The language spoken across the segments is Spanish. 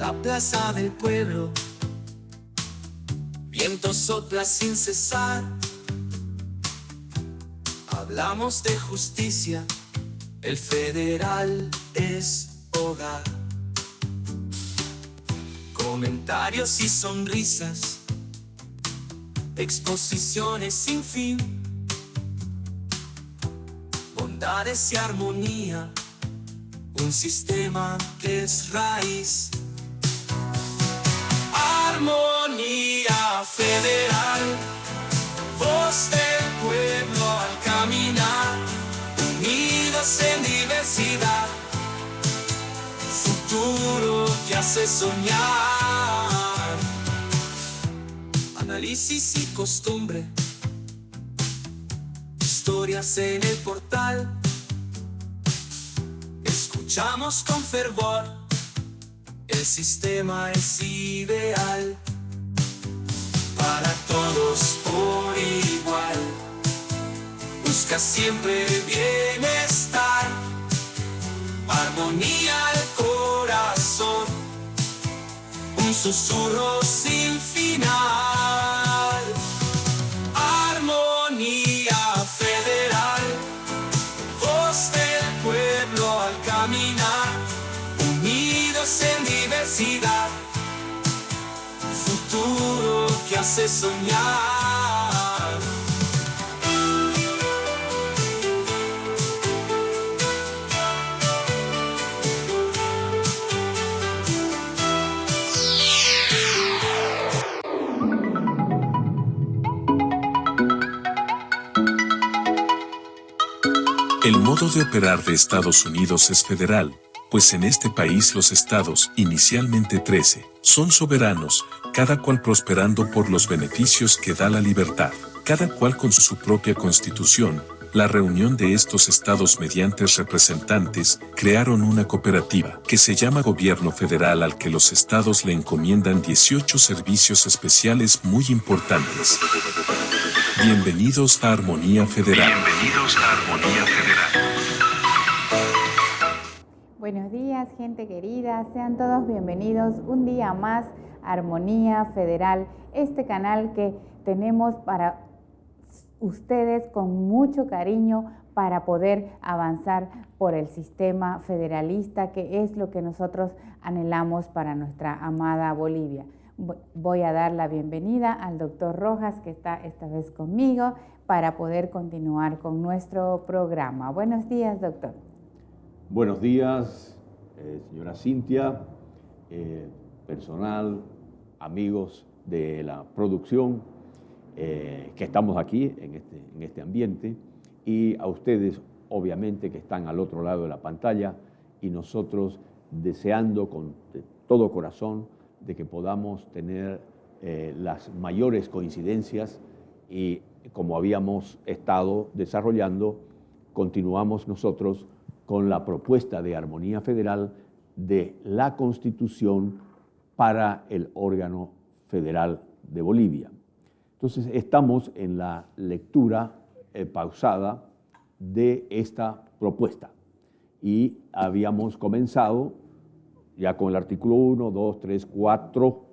la plaza del pueblo, viento sopla sin cesar. Hablamos de justicia, el federal es hogar. Comentarios y sonrisas, exposiciones sin fin, bondades y armonía, un sistema que es raíz. Armonía federal, voz del pueblo al caminar, unidos en diversidad, futuro que hace soñar. Análisis y costumbre, historias en el portal, escuchamos con fervor, el sistema es ideal, para todos por igual, busca siempre bienestar, armonía al corazón, un susurro sin final. Armonía federal, voz del pueblo al caminar, unidos en diversidad, futuro que hace soñar. El modo de operar de Estados Unidos es federal, pues en este país los estados, inicialmente 13, son soberanos, cada cual prosperando por los beneficios que da la libertad, cada cual con su propia constitución. La reunión de estos estados mediante representantes crearon una cooperativa que se llama Gobierno Federal, al que los estados le encomiendan 18 servicios especiales muy importantes. Bienvenidos a Armonía Federal. Bienvenidos a Armonía Federal. Buenos días, gente querida, sean todos bienvenidos un día más a Armonía Federal, este canal que tenemos para ustedes con mucho cariño para poder avanzar por el sistema federalista, que es lo que nosotros anhelamos para nuestra amada Bolivia. Voy a dar la bienvenida al doctor Rojas, que está esta vez conmigo, para poder continuar con nuestro programa. Buenos días, doctor. Buenos días, señora Cintia, personal, amigos de la producción, que estamos aquí en este ambiente, y a ustedes, obviamente, que están al otro lado de la pantalla, y nosotros deseando con todo corazón de que podamos tener las mayores coincidencias, y como habíamos estado desarrollando, continuamos nosotros con la propuesta de Armonía Federal de la Constitución para el órgano federal de Bolivia. Entonces, estamos en la lectura pausada de esta propuesta y habíamos comenzado ya con el artículo 1, 2, 3, 4,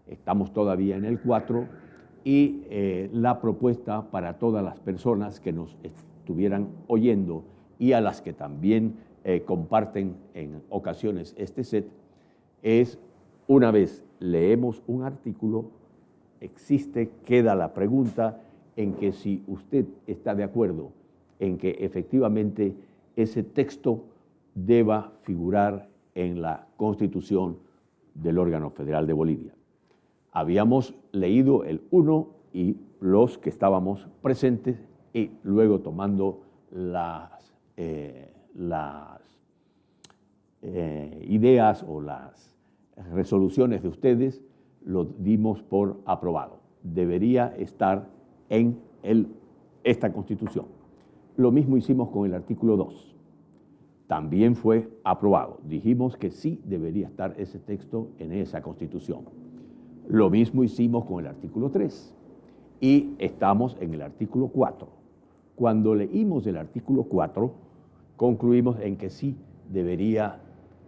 estamos todavía en el 4, y la propuesta para todas las personas que nos estuvieran oyendo y a las que también comparten en ocasiones este set, es: una vez leemos un artículo, queda la pregunta en que si usted está de acuerdo en que efectivamente ese texto deba figurar en la Constitución del órgano federal de Bolivia. Habíamos leído el 1 y los que estábamos presentes, y luego tomando las ideas o las resoluciones de ustedes, lo dimos por aprobado. Debería estar en esta Constitución. Lo mismo hicimos con el artículo 2. También fue aprobado. Dijimos que sí debería estar ese texto en esa Constitución. Lo mismo hicimos con el artículo 3. Y estamos en el artículo 4. Cuando leímos el artículo 4, concluimos en que sí debería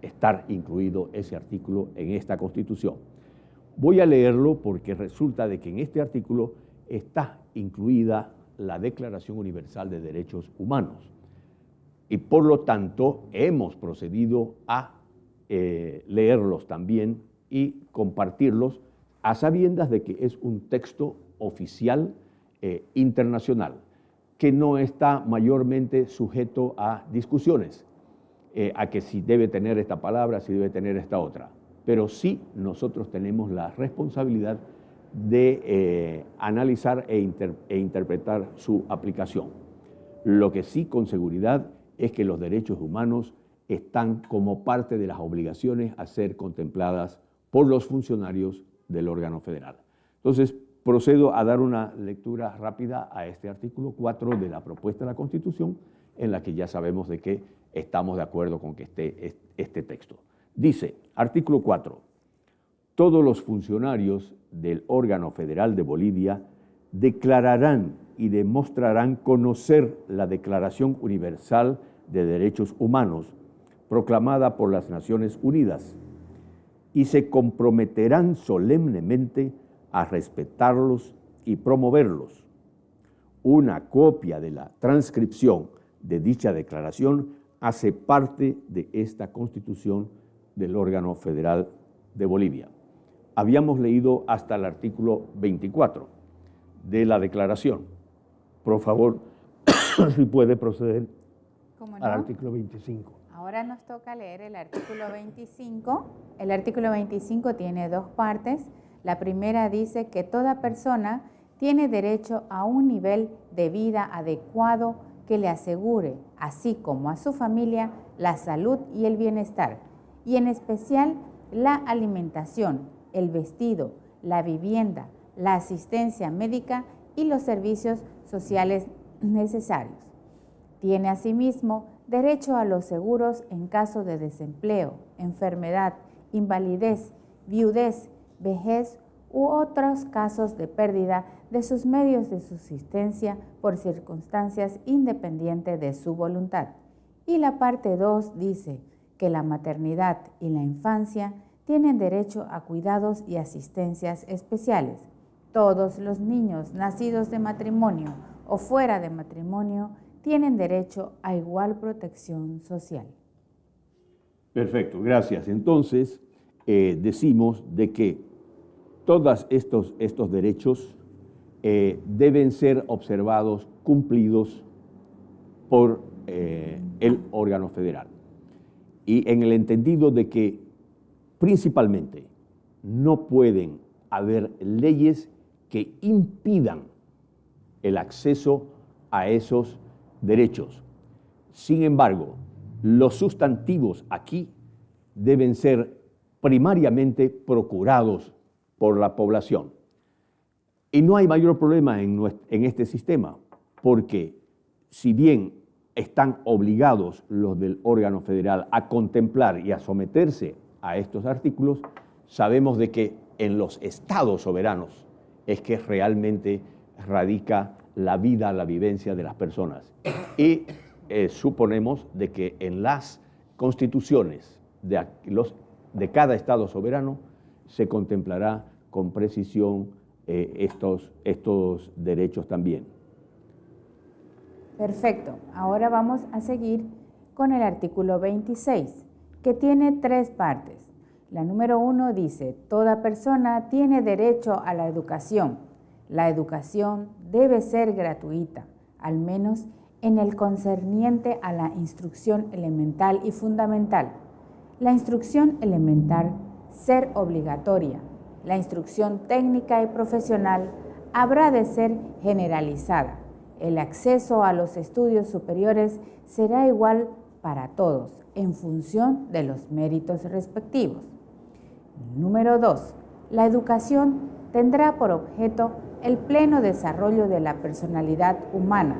estar incluido ese artículo en esta Constitución. Voy a leerlo porque resulta de que en este artículo está incluida la Declaración Universal de Derechos Humanos y por lo tanto hemos procedido a leerlos también y compartirlos a sabiendas de que es un texto oficial internacional que no está mayormente sujeto a discusiones, a que si debe tener esta palabra, si debe tener esta otra. Pero sí nosotros tenemos la responsabilidad de analizar e interpretar su aplicación. Lo que sí con seguridad es que los derechos humanos están como parte de las obligaciones a ser contempladas por los funcionarios del órgano federal. Entonces, procedo a dar una lectura rápida a este artículo 4 de la propuesta de la Constitución, en la que ya sabemos de que estamos de acuerdo con que esté este texto. Dice, artículo 4, todos los funcionarios del órgano federal de Bolivia declararán y demostrarán conocer la Declaración Universal de Derechos Humanos, proclamada por las Naciones Unidas, y se comprometerán solemnemente a respetarlos y promoverlos. Una copia de la transcripción de dicha declaración hace parte de esta Constitución del órgano federal de Bolivia. Habíamos leído hasta el artículo 24 de la declaración. Por favor, si puede proceder al artículo 25. Ahora nos toca leer el artículo 25. El artículo 25 tiene dos partes. La primera dice que toda persona tiene derecho a un nivel de vida adecuado que le asegure, así como a su familia, la salud y el bienestar, y en especial la alimentación, el vestido, la vivienda, la asistencia médica y los servicios sociales necesarios. Tiene asimismo derecho a los seguros en caso de desempleo, enfermedad, invalidez, viudez, vejez u otros casos de pérdida de sus medios de subsistencia por circunstancias independientes de su voluntad. Y la parte 2 dice que la maternidad y la infancia tienen derecho a cuidados y asistencias especiales. Todos los niños nacidos de matrimonio o fuera de matrimonio tienen derecho a igual protección social. Perfecto, gracias. Entonces, decimos de que todos estos derechos deben ser observados, cumplidos por el órgano federal. Y en el entendido de que principalmente no pueden haber leyes que impidan el acceso a esos derechos. Sin embargo, los sustantivos aquí deben ser primariamente procurados por la población. Y no hay mayor problema en este sistema, porque si bien están obligados los del órgano federal a contemplar y a someterse a estos artículos, sabemos de que en los estados soberanos es que realmente radica la vida, la vivencia de las personas. Y suponemos de que en las constituciones de cada estado soberano se contemplará con precisión estos derechos también. Perfecto. Ahora vamos a seguir con el artículo 26, que tiene 3 partes. La número 1 dice, toda persona tiene derecho a la educación. La educación debe ser gratuita, al menos en el concerniente a la instrucción elemental y fundamental. La instrucción elemental ser obligatoria. La instrucción técnica y profesional habrá de ser generalizada. El acceso a los estudios superiores será igual para todos, en función de los méritos respectivos. Número 2. La educación tendrá por objeto el pleno desarrollo de la personalidad humana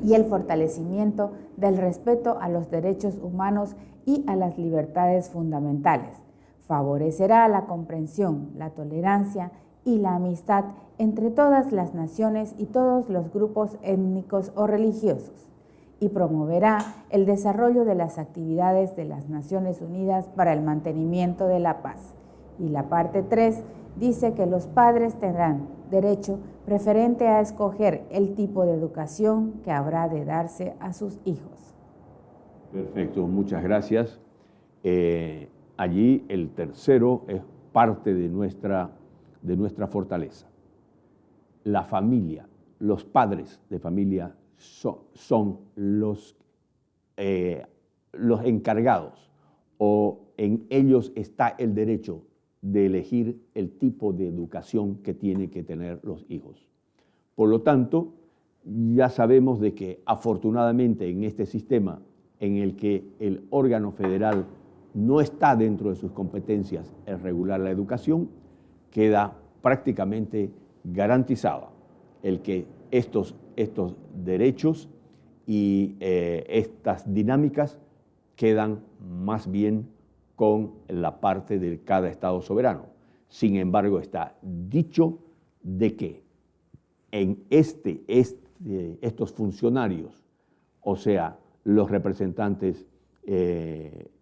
y el fortalecimiento del respeto a los derechos humanos y a las libertades fundamentales. Favorecerá la comprensión, la tolerancia y la amistad entre todas las naciones y todos los grupos étnicos o religiosos. y promoverá el desarrollo de las actividades de las Naciones Unidas para el mantenimiento de la paz. Y la parte 3 dice que los padres tendrán derecho preferente a escoger el tipo de educación que habrá de darse a sus hijos. Perfecto, muchas gracias. Allí el tercero es parte de nuestra fortaleza. La familia, los padres de familia son los encargados, o en ellos está el derecho de elegir el tipo de educación que tienen que tener los hijos. Por lo tanto, ya sabemos de que afortunadamente en este sistema en el que el órgano federal no está dentro de sus competencias el regular la educación, queda prácticamente garantizado el que estos derechos y estas dinámicas quedan más bien con la parte de cada Estado soberano. Sin embargo, está dicho de que en estos funcionarios, o sea, los representantes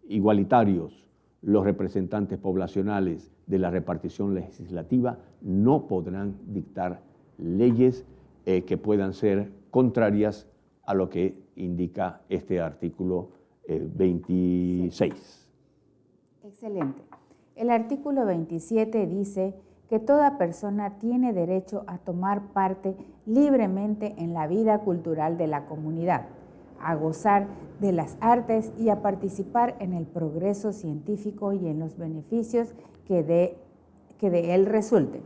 igualitarios, los representantes poblacionales de la repartición legislativa, no podrán dictar leyes que puedan ser contrarias a lo que indica este artículo 26. Excelente. El artículo 27 dice que toda persona tiene derecho a tomar parte libremente en la vida cultural de la comunidad, a gozar de las artes y a participar en el progreso científico y en los beneficios que de él resulten.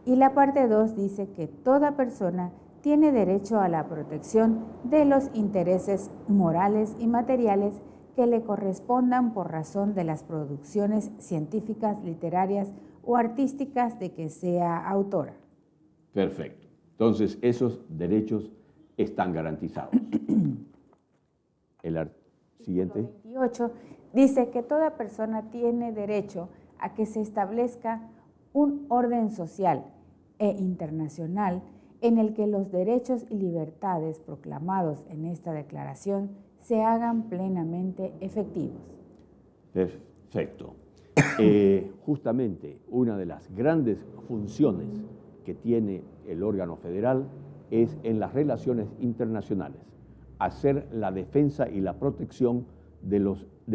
Y la parte 2 dice que toda persona tiene derecho a la protección de los intereses morales y materiales que le correspondan por razón de las producciones científicas, literarias o artísticas de que sea autora. Perfecto. Entonces, esos derechos están garantizados. El siguiente. 28 dice que toda persona tiene derecho a que se establezca un orden social e internacional en el que los derechos y libertades proclamados en esta declaración se hagan plenamente efectivos. Perfecto. Justamente una de las grandes funciones que tiene el órgano federal es en las relaciones internacionales, hacer la defensa y la protección de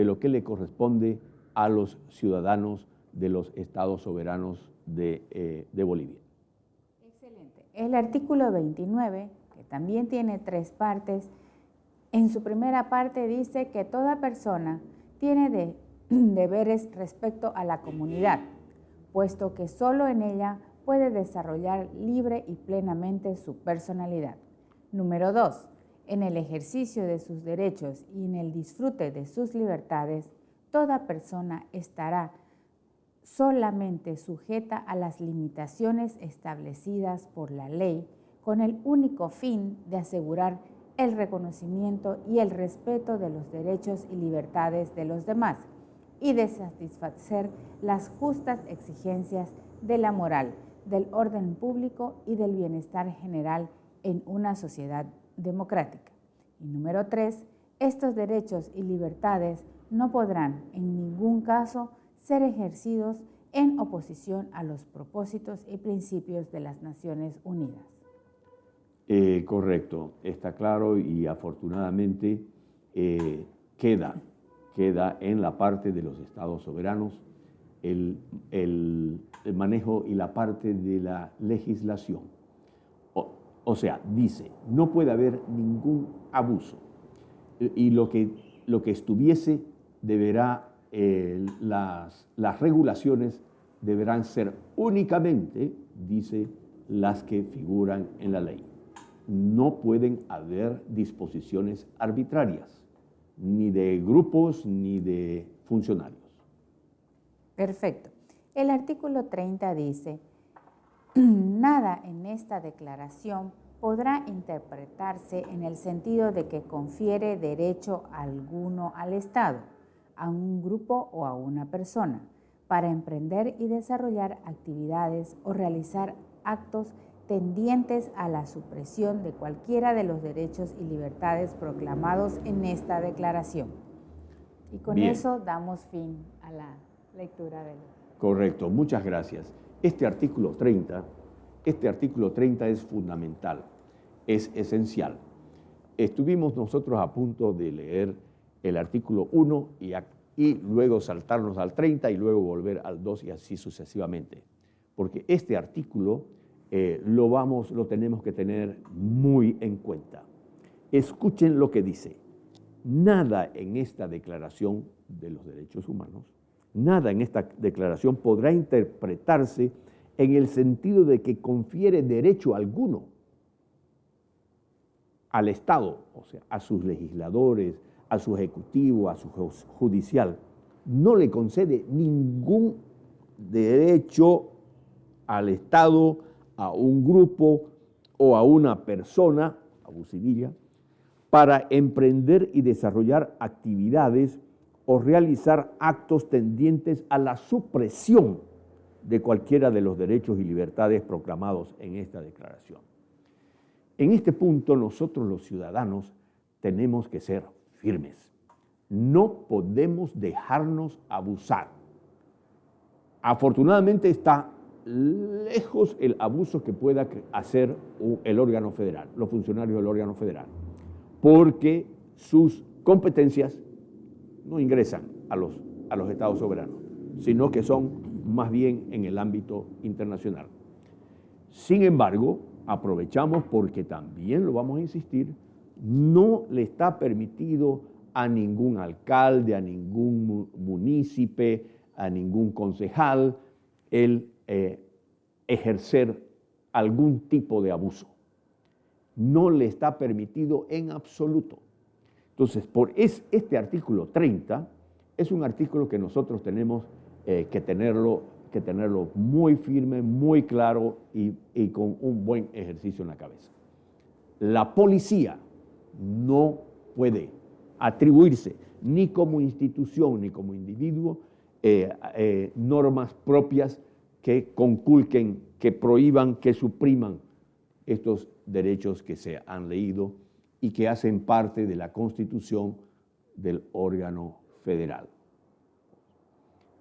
lo que le corresponde a los ciudadanos de los estados soberanos de Bolivia. Excelente. El artículo 29, que también tiene 3 partes, en su primera parte dice que toda persona tiene deberes respecto a la comunidad, puesto que solo en ella puede desarrollar libre y plenamente su personalidad. Número 2. En el ejercicio de sus derechos y en el disfrute de sus libertades, toda persona estará solamente sujeta a las limitaciones establecidas por la ley, con el único fin de asegurar el reconocimiento y el respeto de los derechos y libertades de los demás y de satisfacer las justas exigencias de la moral, del orden público y del bienestar general en una sociedad democrática. Y número 3, estos derechos y libertades no podrán en ningún caso ser ejercidos en oposición a los propósitos y principios de las Naciones Unidas. Correcto, está claro y afortunadamente queda en la parte de los estados soberanos el manejo y la parte de la legislación. O sea, dice, no puede haber ningún abuso y lo que estuviese deberá, las regulaciones deberán ser únicamente, dice, las que figuran en la ley. No pueden haber disposiciones arbitrarias, ni de grupos ni de funcionarios. Perfecto. El artículo 30 dice, nada en esta declaración podrá interpretarse en el sentido de que confiere derecho alguno al Estado, a un grupo o a una persona, para emprender y desarrollar actividades o realizar actos tendientes a la supresión de cualquiera de los derechos y libertades proclamados en esta declaración. Y con Bien. eso damos fin a la lectura del... Correcto, muchas gracias. Este artículo 30 es fundamental, es esencial. Estuvimos nosotros a punto de leer el artículo 1 y luego saltarnos al 30 y luego volver al 2 y así sucesivamente. Porque este artículo lo tenemos que tener muy en cuenta. Escuchen lo que dice. Nada en esta Declaración de los Derechos Humanos, nada en esta declaración podrá interpretarse en el sentido de que confiere derecho alguno al Estado, o sea, a sus legisladores, a su ejecutivo, a su judicial. No le concede ningún derecho al Estado, a un grupo o a una persona, abusivilla, para emprender y desarrollar actividades o realizar actos tendientes a la supresión de cualquiera de los derechos y libertades proclamados en esta declaración. En este punto nosotros los ciudadanos tenemos que ser firmes. No podemos dejarnos abusar. Afortunadamente está lejos el abuso que pueda hacer el órgano federal, los funcionarios del órgano federal, porque sus competencias no ingresan a los estados soberanos, sino que son más bien en el ámbito internacional. Sin embargo, aprovechamos porque también lo vamos a insistir, no le está permitido a ningún alcalde, a ningún munícipe, a ningún concejal el ejercer algún tipo de abuso. No le está permitido en absoluto. Entonces, este artículo 30 es un artículo que nosotros tenemos que tenerlo muy firme, muy claro y con un buen ejercicio en la cabeza. La policía no puede atribuirse ni como institución ni como individuo normas propias que conculquen, que prohíban, que supriman estos derechos que se han leído y que hacen parte de la Constitución del órgano federal.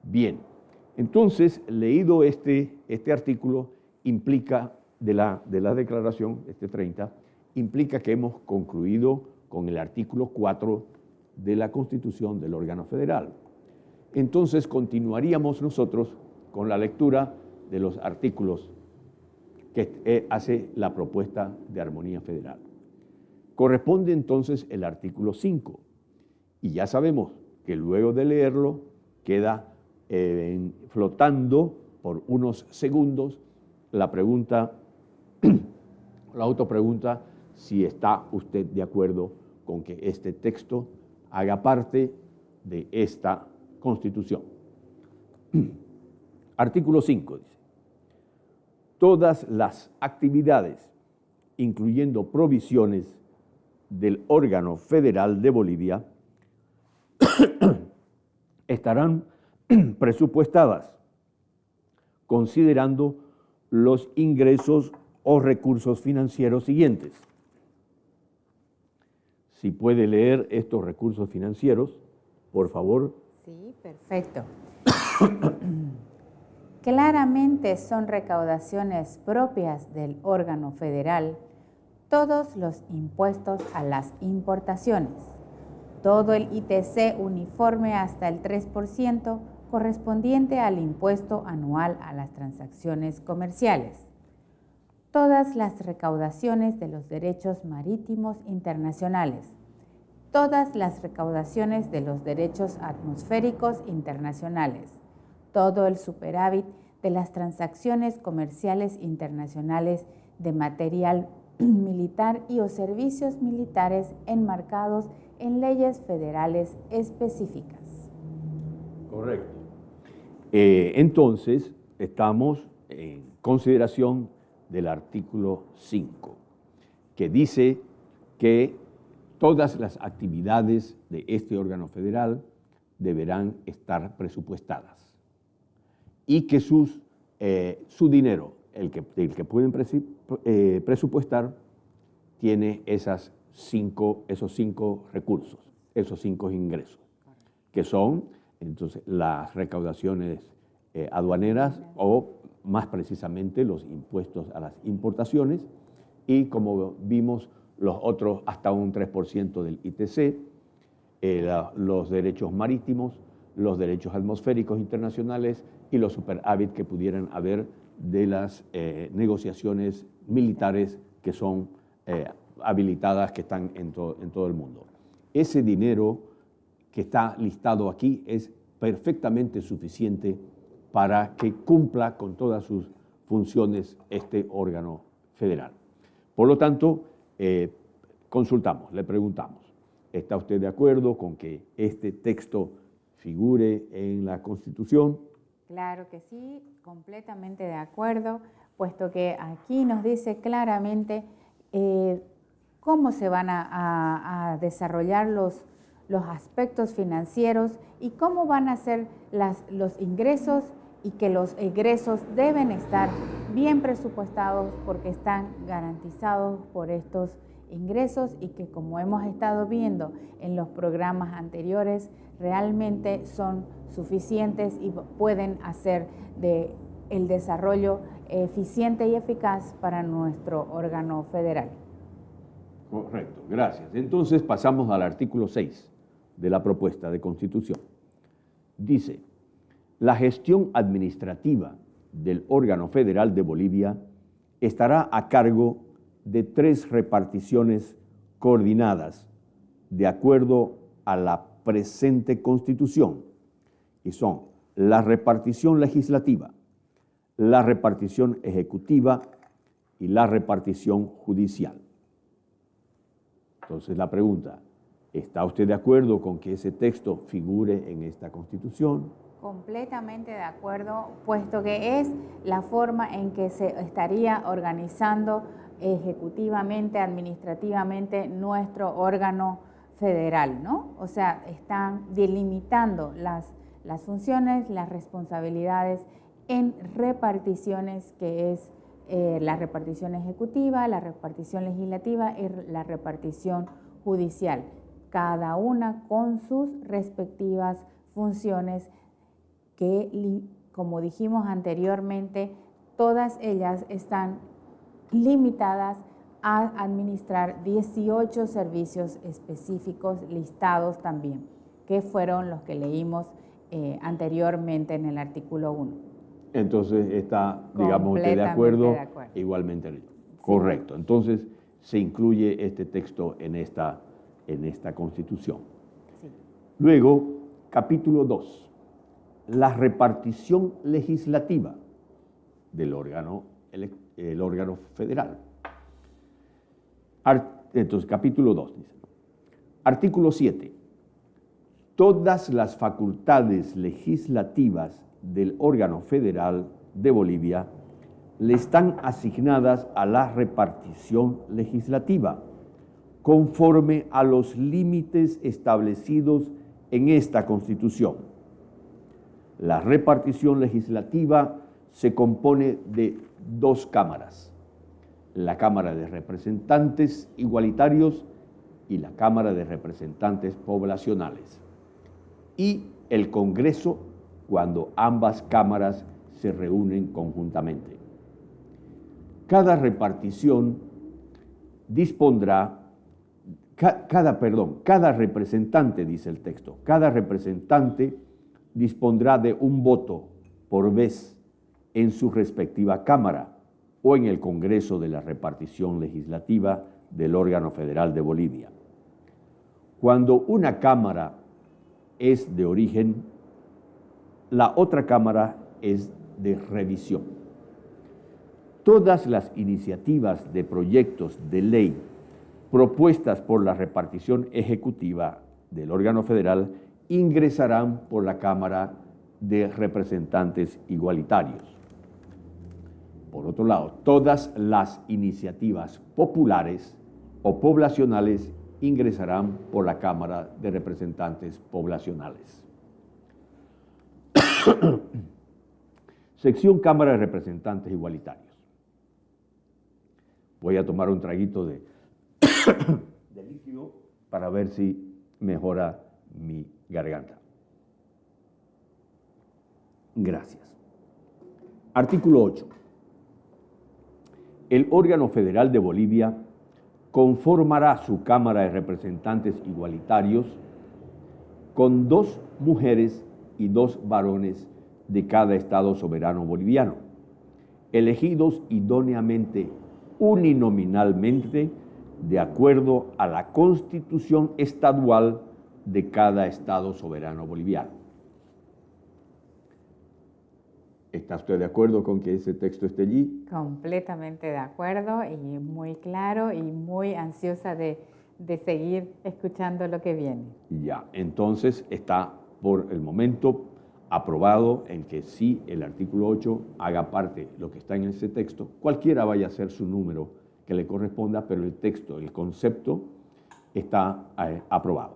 Bien, entonces, leído este artículo, implica de la declaración, este 30, implica que hemos concluido con el artículo 4 de la Constitución del órgano federal. Entonces, continuaríamos nosotros con la lectura de los artículos que hace la propuesta de armonía federal. Corresponde entonces el artículo 5, y ya sabemos que luego de leerlo queda flotando por unos segundos la pregunta, la autopregunta, si está usted de acuerdo con que este texto haga parte de esta Constitución. Artículo 5 dice: todas las actividades, incluyendo provisiones del órgano federal de Bolivia, estarán presupuestadas considerando los ingresos o recursos financieros siguientes. Si puede leer estos recursos financieros, por favor. Sí, perfecto. Claramente son recaudaciones propias del órgano federal todos los impuestos a las importaciones, todo el ITC uniforme hasta el 3% correspondiente al impuesto anual a las transacciones comerciales, todas las recaudaciones de los derechos marítimos internacionales, todas las recaudaciones de los derechos atmosféricos internacionales, todo el superávit de las transacciones comerciales internacionales de material militar y o servicios militares enmarcados en leyes federales específicas. Correcto. Entonces, estamos en consideración del artículo 5, que dice que todas las actividades de este órgano federal deberán estar presupuestadas y que su dinero, el que pueden presupuestar tiene esos cinco recursos, esos 5 ingresos, que son entonces las recaudaciones aduaneras o más precisamente los impuestos a las importaciones y, como vimos, los otros hasta un 3% del ITC, los derechos marítimos, los derechos atmosféricos internacionales y los superávit que pudieran haber de las negociaciones militares que son habilitadas, que están en todo el mundo. Ese dinero que está listado aquí es perfectamente suficiente para que cumpla con todas sus funciones este órgano federal. Por lo tanto, consultamos, le preguntamos, ¿está usted de acuerdo con que este texto figure en la Constitución? Claro que sí, completamente de acuerdo, puesto que aquí nos dice claramente cómo se van a desarrollar los aspectos financieros y cómo van a ser los ingresos, y que los egresos deben estar bien presupuestados porque están garantizados por estos ingresos y que, como hemos estado viendo en los programas anteriores, realmente son suficientes y pueden hacer el desarrollo eficiente y eficaz para nuestro órgano federal. Correcto, gracias. Entonces pasamos al artículo 6 de la propuesta de Constitución. Dice: la gestión administrativa del órgano federal de Bolivia estará a cargo de 3 reparticiones coordinadas de acuerdo a la presente Constitución, y son la repartición legislativa, la repartición ejecutiva y la repartición judicial. Entonces la pregunta, ¿está usted de acuerdo con que ese texto figure en esta Constitución? Completamente de acuerdo, puesto que es la forma en que se estaría organizando ejecutivamente, administrativamente nuestro órgano federal, ¿no? O sea, están delimitando las funciones, las responsabilidades en reparticiones, que es la repartición ejecutiva, la repartición legislativa y la repartición judicial, cada una con sus respectivas funciones que, como dijimos anteriormente, todas ellas están limitadas a administrar 18 servicios específicos listados también, que fueron los que leímos anteriormente en el artículo 1. Entonces está, digamos, usted de acuerdo, igualmente. Sí. Correcto. Entonces se incluye este texto en esta Constitución. Sí. Luego, capítulo 2. La repartición legislativa del órgano, el órgano federal. Entonces, capítulo 2 dice. Artículo 7. Todas las facultades legislativas del órgano federal de Bolivia le están asignadas a la repartición legislativa, conforme a los límites establecidos en esta Constitución. La repartición legislativa se compone de 2 cámaras, la Cámara de Representantes Igualitarios y la Cámara de Representantes Poblacionales, y el Congreso cuando ambas cámaras se reúnen conjuntamente. Cada repartición dispondrá, cada representante, dice el texto, cada representante dispondrá de un voto por vez en su respectiva Cámara o en el Congreso de la repartición legislativa del órgano federal de Bolivia. Cuando una Cámara es de origen, la otra Cámara es de revisión. Todas las iniciativas de proyectos de ley propuestas por la repartición ejecutiva del órgano federal ingresarán por la Cámara de Representantes Igualitarios. Por otro lado, todas las iniciativas populares o poblacionales ingresarán por la Cámara de Representantes Poblacionales. Sección Cámara de Representantes Igualitarios. Voy a tomar un traguito de líquido para ver si mejora mi garganta. Gracias. Artículo 8. El órgano federal de Bolivia conformará su Cámara de Representantes igualitarios con 2 mujeres y 2 varones de cada estado soberano boliviano, elegidos idóneamente uninominalmente de acuerdo a la Constitución estadual de cada estado soberano boliviano. ¿Está usted de acuerdo con que ese texto esté allí? Completamente de acuerdo y muy claro y muy ansiosa de seguir escuchando lo que viene. Ya, entonces está por el momento aprobado en que sí el artículo 8 haga parte de lo que está en ese texto, cualquiera vaya a ser su número que le corresponda, pero el texto, el concepto está aprobado.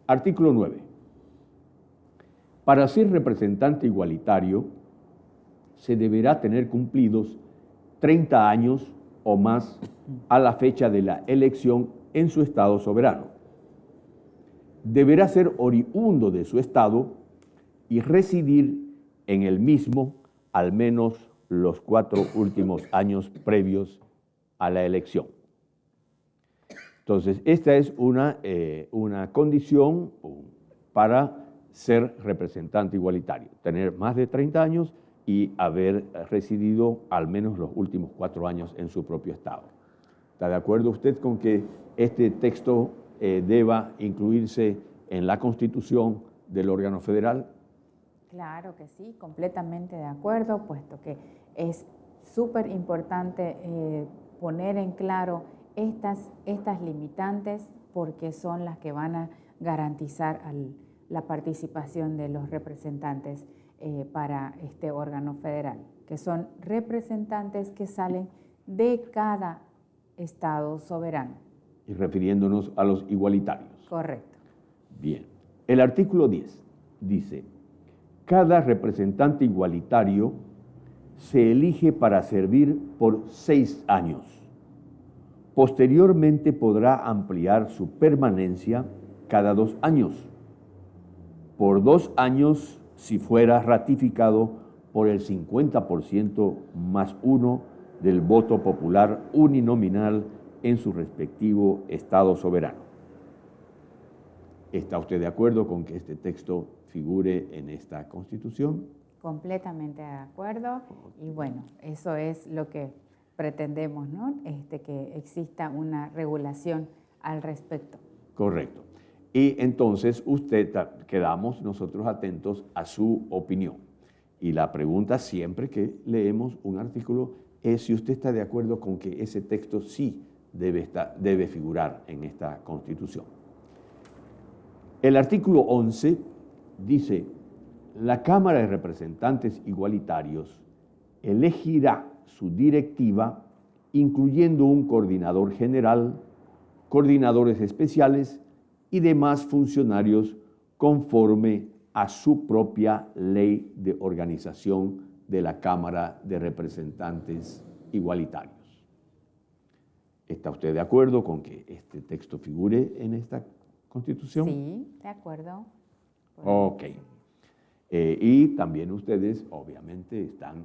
Artículo 9. Para ser representante igualitario, se deberá tener cumplidos 30 años o más a la fecha de la elección en su estado soberano. Deberá ser oriundo de su estado y residir en el mismo al menos los 4 últimos años previos a la elección. Entonces, esta es una condición para ser representante igualitario, tener más de 30 años y haber residido al menos los últimos 4 años en su propio estado. ¿Está de acuerdo usted con que este texto deba incluirse en la Constitución del órgano federal? Claro que sí, completamente de acuerdo, puesto que es súper importante poner en claro estas limitantes porque son las que van a garantizar la participación de los representantes para este órgano federal, que son representantes que salen de cada estado soberano. Y refiriéndonos a los igualitarios. Correcto. Bien. El artículo 10 dice: cada representante igualitario se elige para servir por 6 años. Posteriormente podrá ampliar su permanencia cada 2 años. Por 2 años si fuera ratificado por el 50% más 1 del voto popular uninominal en su respectivo estado soberano. ¿Está usted de acuerdo con que este texto figure en esta Constitución? Completamente de acuerdo y bueno, eso es lo que pretendemos, ¿no? Que exista una regulación al respecto. Correcto. Y entonces quedamos nosotros atentos a su opinión. Y la pregunta siempre que leemos un artículo es si usted está de acuerdo con que ese texto sí debe figurar en esta Constitución. El artículo 11 dice: la Cámara de Representantes Igualitarios elegirá su directiva incluyendo un coordinador general, coordinadores especiales y demás funcionarios conforme a su propia ley de organización de la Cámara de Representantes Igualitarios. ¿Está usted de acuerdo con que este texto figure en esta Constitución? Sí, de acuerdo. Ok. Y también ustedes, obviamente, están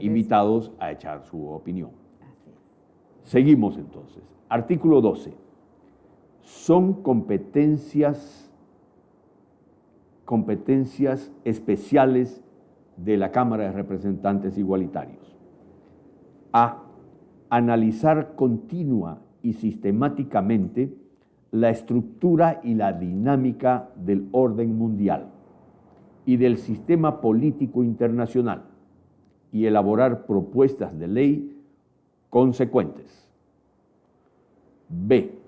invitados a echar su opinión. Así es. Seguimos entonces. Artículo 12. Son competencias especiales de la Cámara de Representantes Igualitarios. A. Analizar continua y sistemáticamente la estructura y la dinámica del orden mundial y del sistema político internacional y elaborar propuestas de ley consecuentes. B.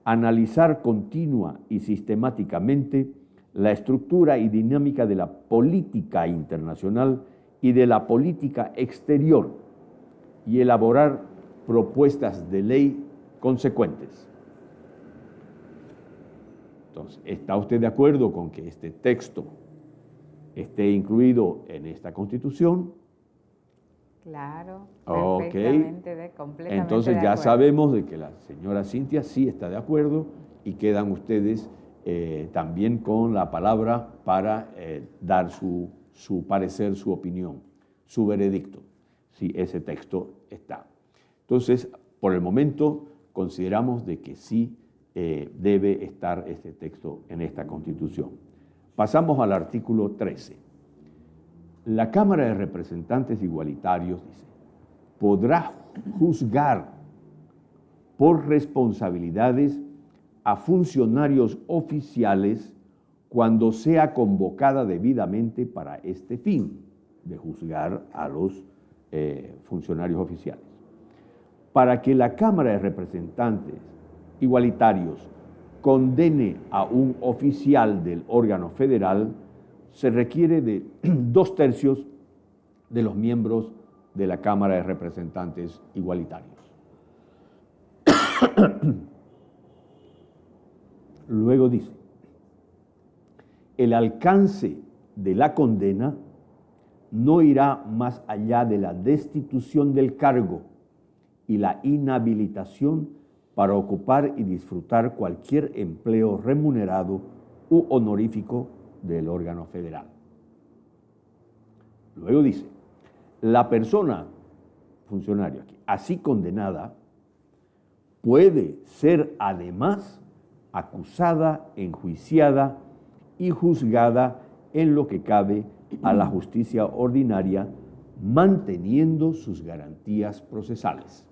Analizar continua y sistemáticamente la estructura y dinámica de la política internacional y de la política exterior y elaborar propuestas de ley consecuentes. Entonces, ¿está usted de acuerdo con que este texto esté incluido en esta Constitución? Claro, Ok. perfectamente, completamente Entonces de ya acuerdo. sabemos de que la señora Cintia sí está de acuerdo y quedan ustedes también con la palabra para dar su parecer, su opinión, su veredicto, si ese texto está. Entonces, por el momento, consideramos de que sí debe estar este texto en esta Constitución. Pasamos al artículo 13. La Cámara de Representantes Igualitarios, dice, podrá juzgar por responsabilidades a funcionarios oficiales cuando sea convocada debidamente para este fin, de juzgar a los funcionarios oficiales. Para que la Cámara de Representantes Igualitarios condene a un oficial del órgano federal, se requiere de 2/3 de los miembros de la Cámara de Representantes Igualitarios. Luego dice, el alcance de la condena no irá más allá de la destitución del cargo y la inhabilitación para ocupar y disfrutar cualquier empleo remunerado u honorífico del órgano federal. Luego dice, la persona, funcionario aquí, así condenada, puede ser además acusada, enjuiciada y juzgada en lo que cabe a la justicia ordinaria, manteniendo sus garantías procesales.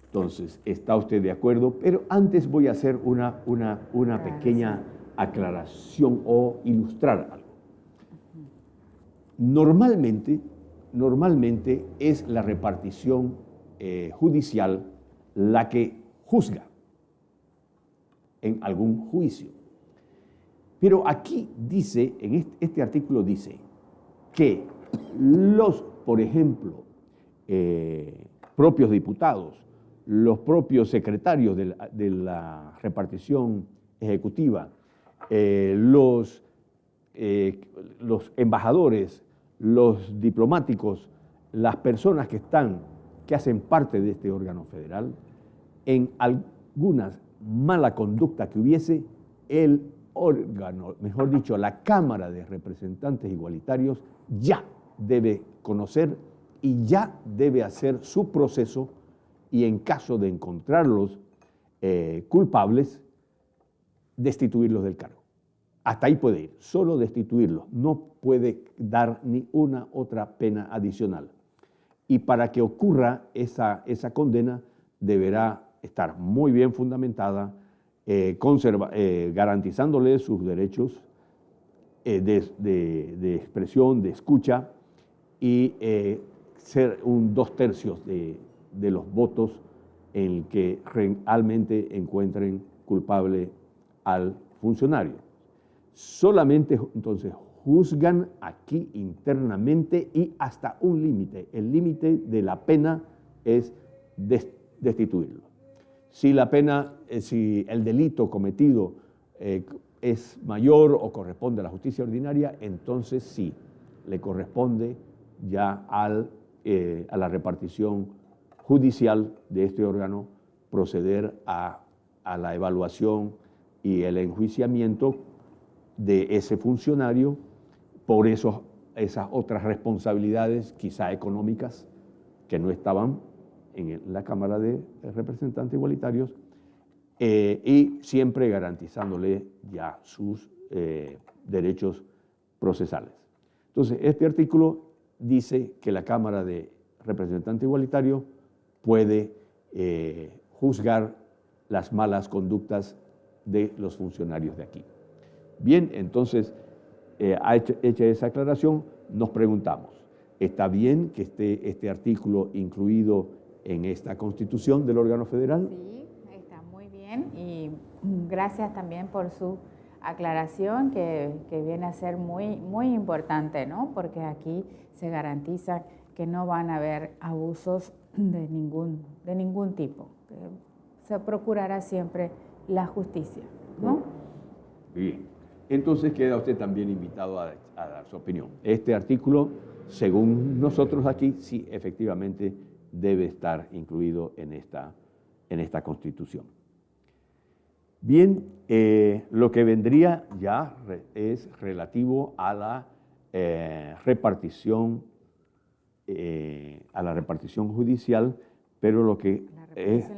Entonces, ¿está usted de acuerdo? Pero antes voy a hacer una pequeña aclaración o ilustrar algo. Normalmente es la repartición judicial la que juzga en algún juicio. Pero aquí dice, en este artículo dice, que los, por ejemplo, propios diputados, los propios secretarios de la repartición ejecutiva, los embajadores, los diplomáticos, las personas que hacen parte de este órgano federal, en algunas mala conducta que hubiese, el órgano, mejor dicho, la Cámara de Representantes Igualitarios ya debe conocer y ya debe hacer su proceso y en caso de encontrarlos culpables, destituirlos del cargo. Hasta ahí puede ir, solo destituirlos, no puede dar ni una otra pena adicional. Y para que ocurra esa condena, deberá estar muy bien fundamentada, garantizándole sus derechos de expresión, de escucha, y ser un 2/3 de los votos en que realmente encuentren culpable al funcionario. Solamente entonces juzgan aquí internamente y hasta un límite. El límite de la pena es destituirlo. Si la pena, si el delito cometido es mayor o corresponde a la justicia ordinaria, entonces sí, le corresponde ya a la repartición judicial de este órgano proceder a la evaluación y el enjuiciamiento de ese funcionario por esas otras responsabilidades, quizá económicas, que no estaban en la Cámara de Representantes Igualitarios, y siempre garantizándole ya sus derechos procesales. Entonces, este artículo dice que la Cámara de Representantes Igualitarios puede juzgar las malas conductas de los funcionarios de aquí. Bien, entonces, hecha esa aclaración, nos preguntamos, ¿está bien que esté este artículo incluido en esta Constitución del órgano federal? Sí, está muy bien y gracias también por su aclaración que viene a ser muy, muy importante, ¿no? Porque aquí se garantiza que no van a haber abusos de ningún tipo. Se procurará siempre la justicia, ¿no? Bien. Entonces queda usted también invitado a dar su opinión. Este artículo según nosotros aquí, sí, efectivamente debe estar incluido en esta Constitución. Bien, lo que vendría ya es relativo a la repartición judicial, pero lo que es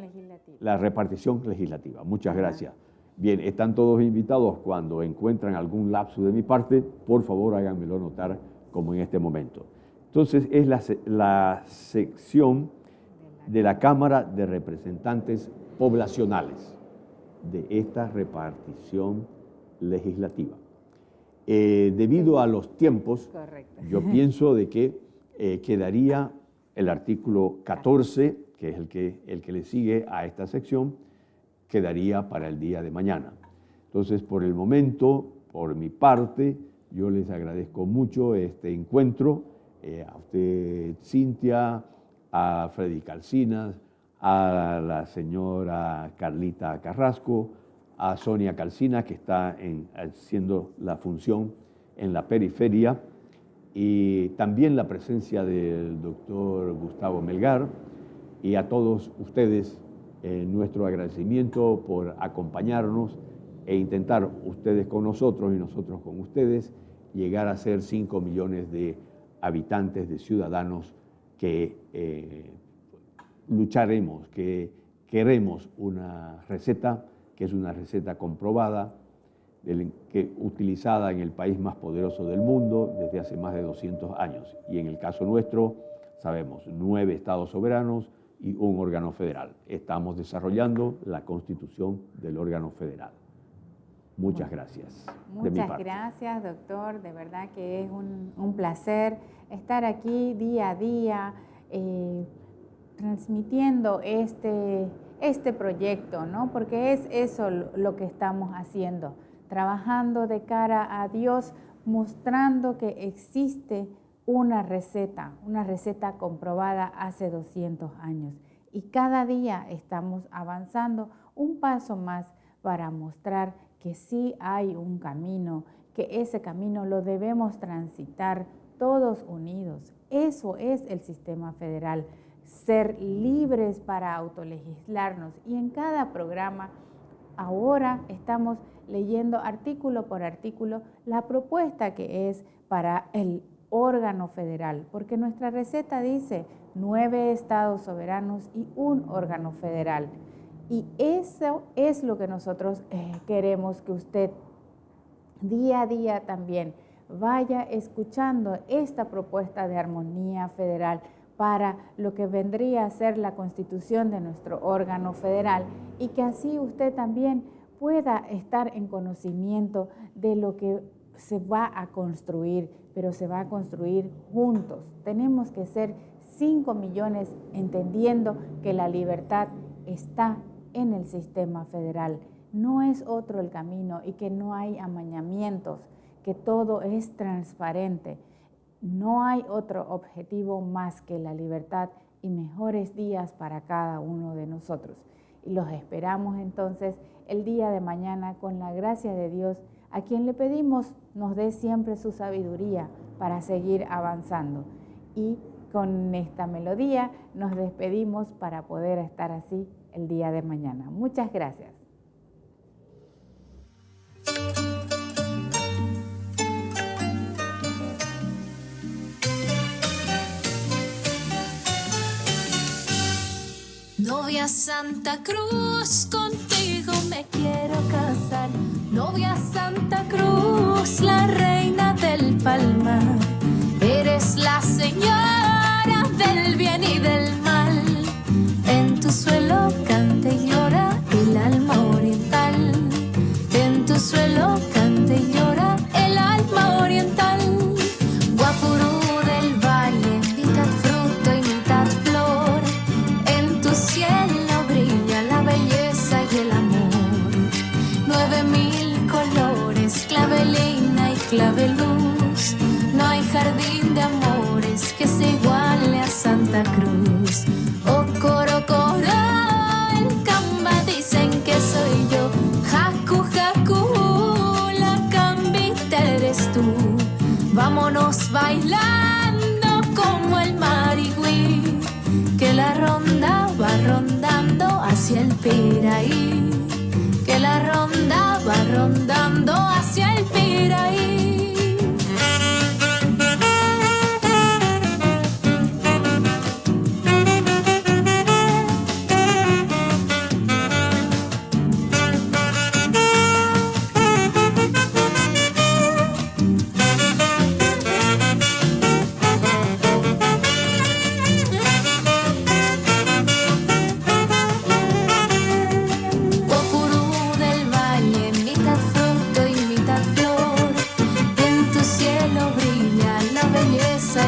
la repartición legislativa. Muchas gracias. Bien, están todos invitados. Cuando encuentran algún lapsus de mi parte, por favor háganmelo notar como en este momento. Entonces, es la sección de la Cámara de Representantes Poblacionales de esta repartición legislativa. Debido a los tiempos, correcto, yo pienso de que quedaría el artículo 14, que es el que le sigue a esta sección, quedaría para el día de mañana. Entonces, por el momento, por mi parte, yo les agradezco mucho este encuentro, a usted, Cintia, a Freddy Calcinas, a la señora Carlita Carrasco, a Sonia Calcina, que está haciendo la función en la periferia, y también la presencia del doctor Gustavo Melgar, y a todos ustedes nuestro agradecimiento por acompañarnos e intentar, ustedes con nosotros y nosotros con ustedes, llegar a ser 5 millones de habitantes, de ciudadanos que lucharemos, que queremos una receta, que es una receta comprobada, utilizada en el país más poderoso del mundo desde hace más de 200 años. Y en el caso nuestro, sabemos, 9 estados soberanos y un órgano federal. Estamos desarrollando la constitución del órgano federal. Muchas gracias. Muchas gracias, doctor. De verdad que es un placer estar aquí día a día transmitiendo este proyecto, ¿no? Porque es eso lo que estamos haciendo, trabajando de cara a Dios, mostrando que existe una receta comprobada hace 200 años. Y cada día estamos avanzando un paso más para mostrar que sí hay un camino, que ese camino lo debemos transitar todos unidos. Eso es el sistema federal, ser libres para autolegislarnos. Y en cada programa ahora estamos leyendo artículo por artículo la propuesta que es para el órgano federal, porque nuestra receta dice 9 estados soberanos y un órgano federal. Y eso es lo que nosotros queremos que usted día a día también vaya escuchando esta propuesta de armonía federal para lo que vendría a ser la constitución de nuestro órgano federal, y que así usted también pueda estar en conocimiento de lo que se va a construir, pero se va a construir juntos. Tenemos que ser 5 millones entendiendo que la libertad está en el sistema federal. No es otro el camino y que no hay amañamientos, que todo es transparente. No hay otro objetivo más que la libertad y mejores días para cada uno de nosotros. Y los esperamos entonces el día de mañana con la gracia de Dios, a quien le pedimos nos dé siempre su sabiduría para seguir avanzando. Y con esta melodía nos despedimos para poder estar así el día de mañana. Muchas gracias. Novia Santa Cruz, contigo me quiero casar. Novia Santa Cruz, la reina del palmar. Eres la señora del bien y del mal. En tu suelo canta y llora el alma oriental. En tu suelo canta y llora el alma oriental. Guapurú del valle, mitad fruto y mitad flor. En tu cielo brilla la belleza y el amor. 9000 colores, clavelina y claveluz. No hay jardín de amores que se iguale a Santa Cruz. Oh, coro, coro, en Camba dicen que soy yo. Jacu, jacu, la cambita eres tú. Vámonos bailando Piraí, que la ronda va rondando hacia el Piraí.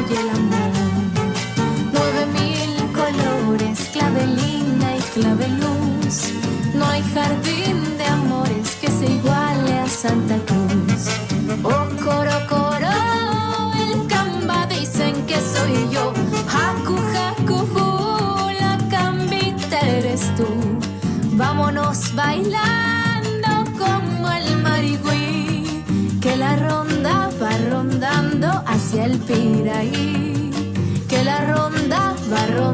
Y el amor, 9000 colores, clave lina y clave luz. No hay jardín de amores que se iguale a Santa Cruz. Oh, coro, coro, el camba dicen que soy yo. Jacu, jacu, la cambita eres tú. Vámonos bailando como el marigüí, que la ronda va rondando hacia el Piraí, que la ronda va rondando